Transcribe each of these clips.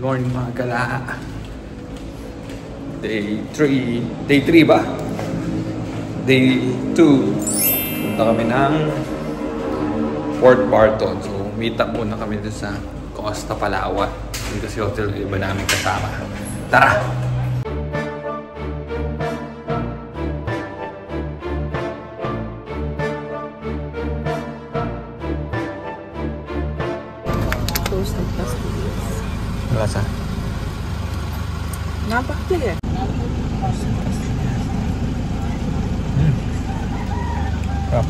morning mga gala. Day 3 ba? Day 2. Punta kami ng Port Barton. So, meet up muna kami dito sa Costa Palawan. Dito si hotel yung iba namin kasama. Tara! Toasted pastillas. Lasa? Napakali eh. Sarap.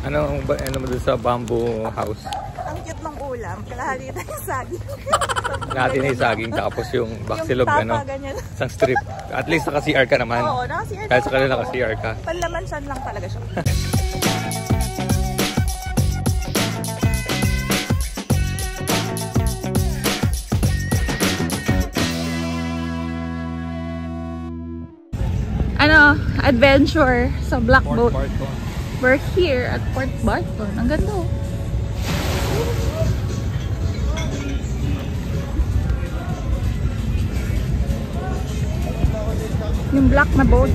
Ano mo doon sa bamboo house? Ang cute ng ulam. Kalahati na yung saging. Natin yung saging tapos yung baksilog, yung ano? ganyan. Isang strip. At least naka-CR ka naman. Oo, naka-CR. Kahit sa kanila naka-CR ka. Panlamansan lang talaga siya. Ano, adventure sa Black Boat. We're here at Port Barton. Ang ganda oh. Yung black na boat.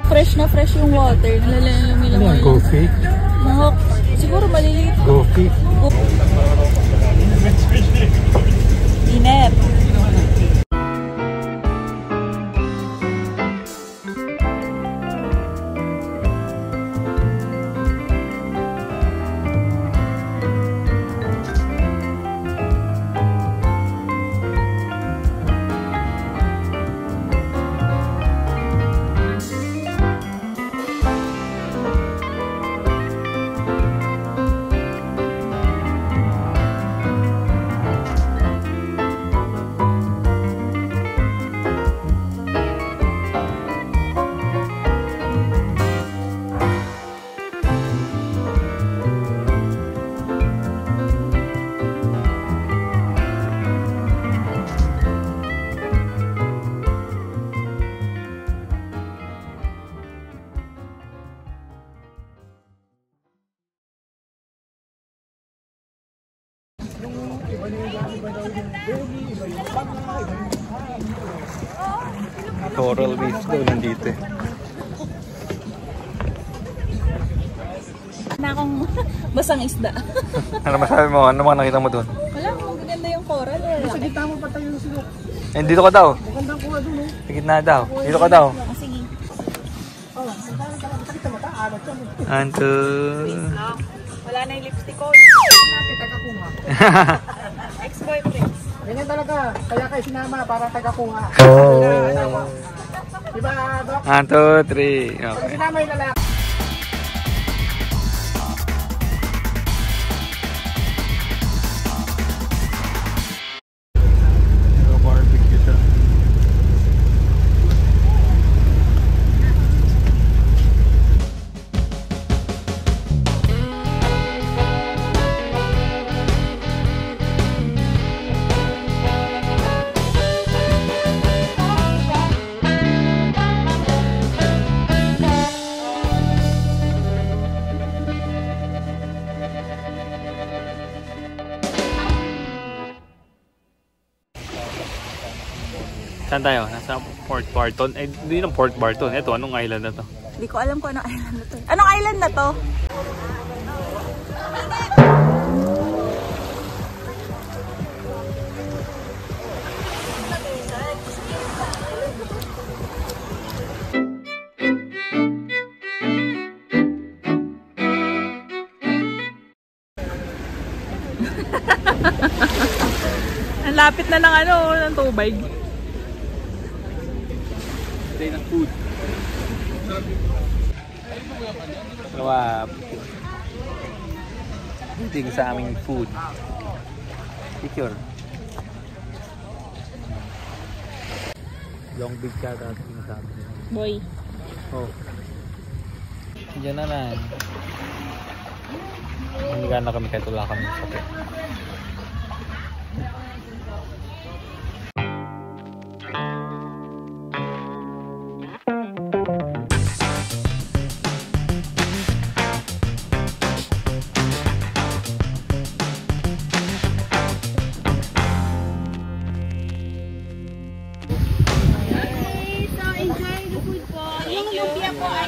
Fresh na fresh yung water. Nalalalang Go fish? Mahok. Siguro maliliit. Go fish? Inep. Coral reefs daw nandito eh. Na akong basang isda. Ano masabi mo? Ano mga nakita mo doon? Wala, magaganda yung coral. Sa gitna mo patay yung silok. Eh, dito ka daw. Magandang kuha doon eh. Sa gitna daw. Dito ka daw. Sige. Oh, sakit na mata. Alat siya. Anto. Wala na yung lipstick ko. Natin taga-kuha. Ex-boyfriends. Ganyan talaga. Kaya kayo sinama para taga-kuha. Oh. Diba, Doc? 1, 2, 3. Pag Okay. sinama yung lalaki. Barbecue siya. Saan tayo? Nasa Port Barton. Eh, hindi ng Port Barton. Ito, anong island na to? Hindi ko alam kung anong island na to. Anong island na to? Ang lapit na ng ano, ng tubig. Day ng food. Sarap. Dating sa aming food. Picture. Long Beach ka tapos sinasabi nila. Boy. Oh. Diyan na na. Hindi ka na kami kahit wala kami sa kape.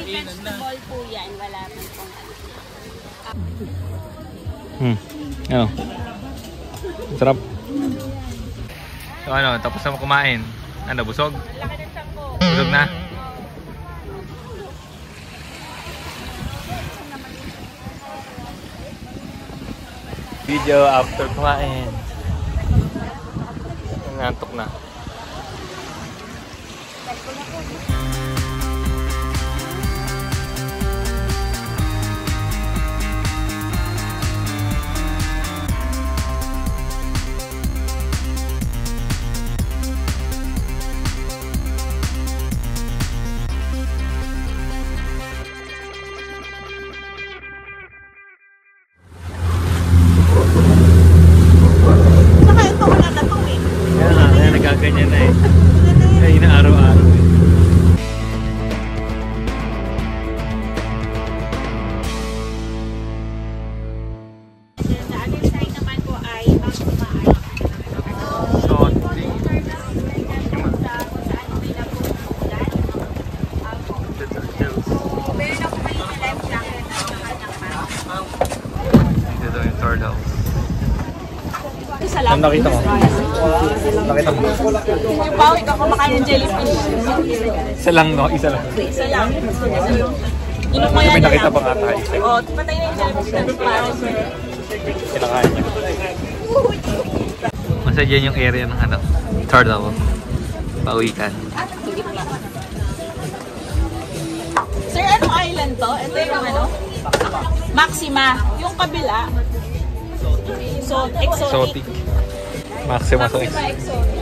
Vegetable po yan, wala man pong Ano? Sarap. So ano, tapos na kumain. Ano, busog? laki ng sangko. Busog na? Video after kumain. Nangantok na. Ganyan na eh. Kaya na araw-araw eh. The other side naman po ay Maxima ay So, meron ako kayo na life jacket at saka ng mask. ito daw yung turtle. Isa lang. Ano nakita mo? Nakita mo? Yung pao, ikaw kumakain ng jellyfish. Isa lang, no? Isa lang. Isa lang. Inom mo yan May na nakita lang. pa nga tayo. Oo, patay na yung jellyfish na parang. Kinakain niya. Masa dyan yung area ng ano? Turtle. Pauwikan. Sir, anong island to? Ito yung ano? Maxima. Yung kabila. So, exotic. Exotic. Maxima so Maxima exotic.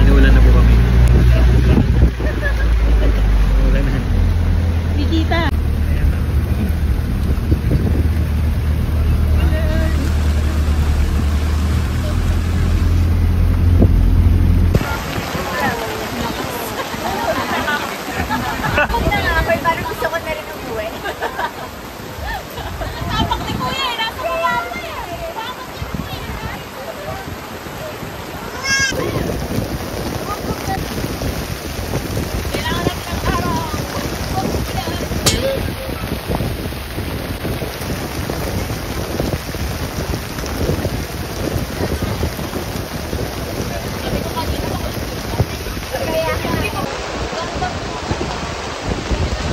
Inuulan na po kami. Inuulan na. Bigita. Parang gusto ko na rin umuwi. Tapak ni Kuya eh. Nasa baba pa eh. Tapak ni Kuya. Kailangan natin ng araw.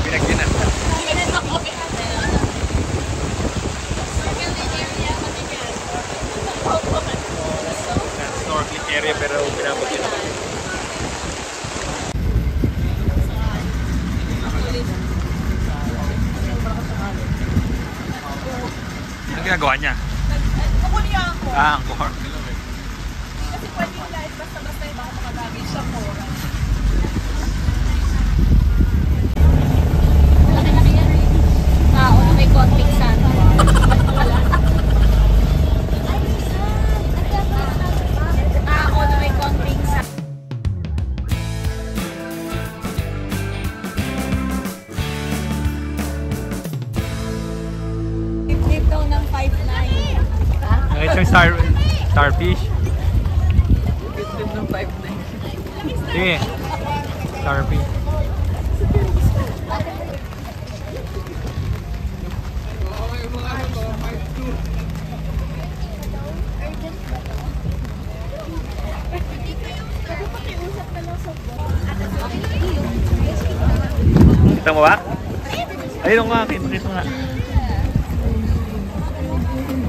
Pinagdinan. Snorkeling area pero pinabot din ako. Anong ginagawa niya? Kukunin ako. Ang core. Kasi pwede yung light basta-basta yung baka makagagay siya po. Laki-laki yan. Tao na may konting sand. Tao na may konting sand. Tip daw ng 5'9". Nakita yung starfish. Sige. Starfish. Kita mo ba? Ayun nga, kita nga.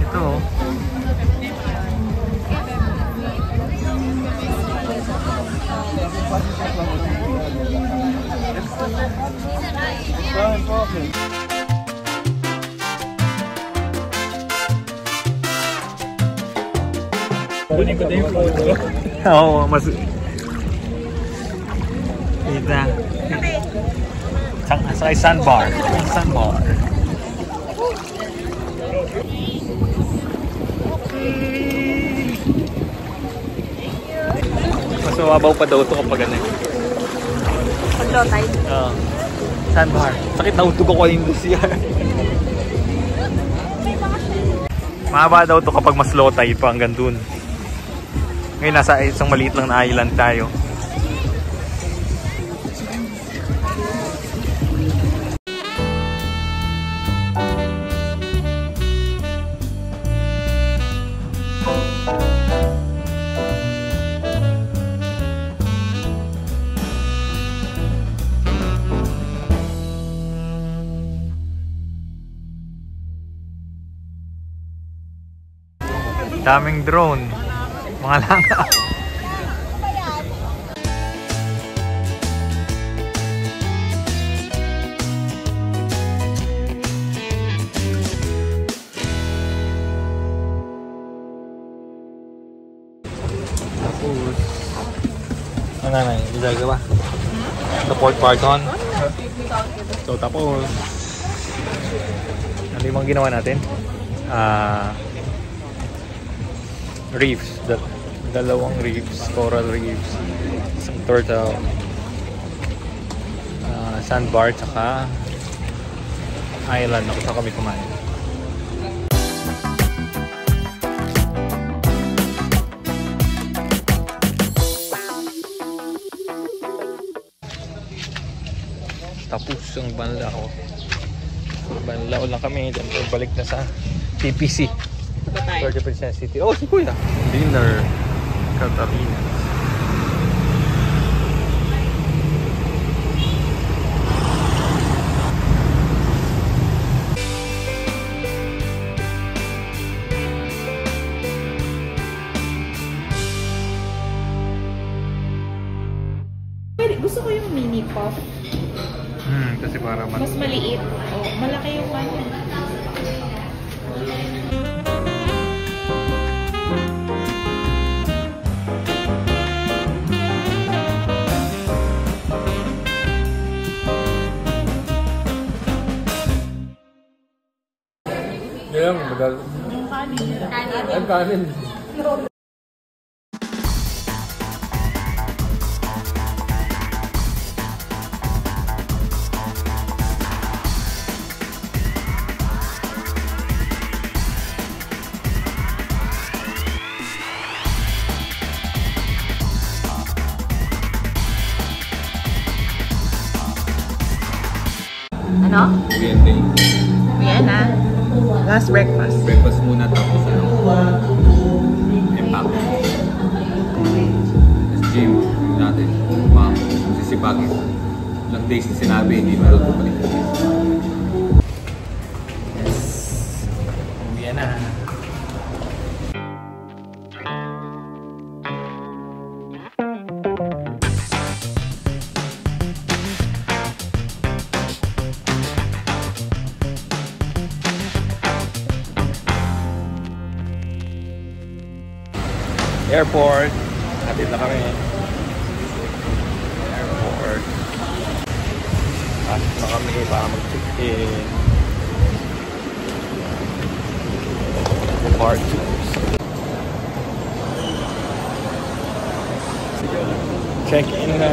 Ito oh. Kunin ko na yung photo. Oo, mas... Kita. Sa kay sandbar. Sandbar. Mas mababaw pa daw ito kapag ano. Pag low tide. Oo. Sandbar. Sakit na utog ako yung CR. Mahaba daw ito kapag mas low tide pa hanggang dun. Ngayon nasa isang maliit lang na island tayo. Daming drone. Mga langa. Tapos ano na yung ginagawa? The Port Barton. So tapos ano yung mga ginawa natin? Reefs, dalawang reefs, coral reefs, isang turtle, sandbar, tsaka island na kung saan kami kumain. Tapos ang Banlao. Banlao lang kami, then balik na sa TPC. 30% City. Oh, si Kuya. Dinner. Catarinas. Gusto ko yung mini puff. Kasi para mas maliit. Oh, malaki yung ano. Yeah, madal. Ang kanin. Ano? Vienna. Last breakfast. Breakfast muna tapos ano? Impact. Tapos gym natin. Sisipagin. Ilang days na sinabi, hindi meron ko balik. Yes. Vienna. Airport. Hatid na kami. Airport. Hatid na kami para mag-check-in. Departures. Check-in na.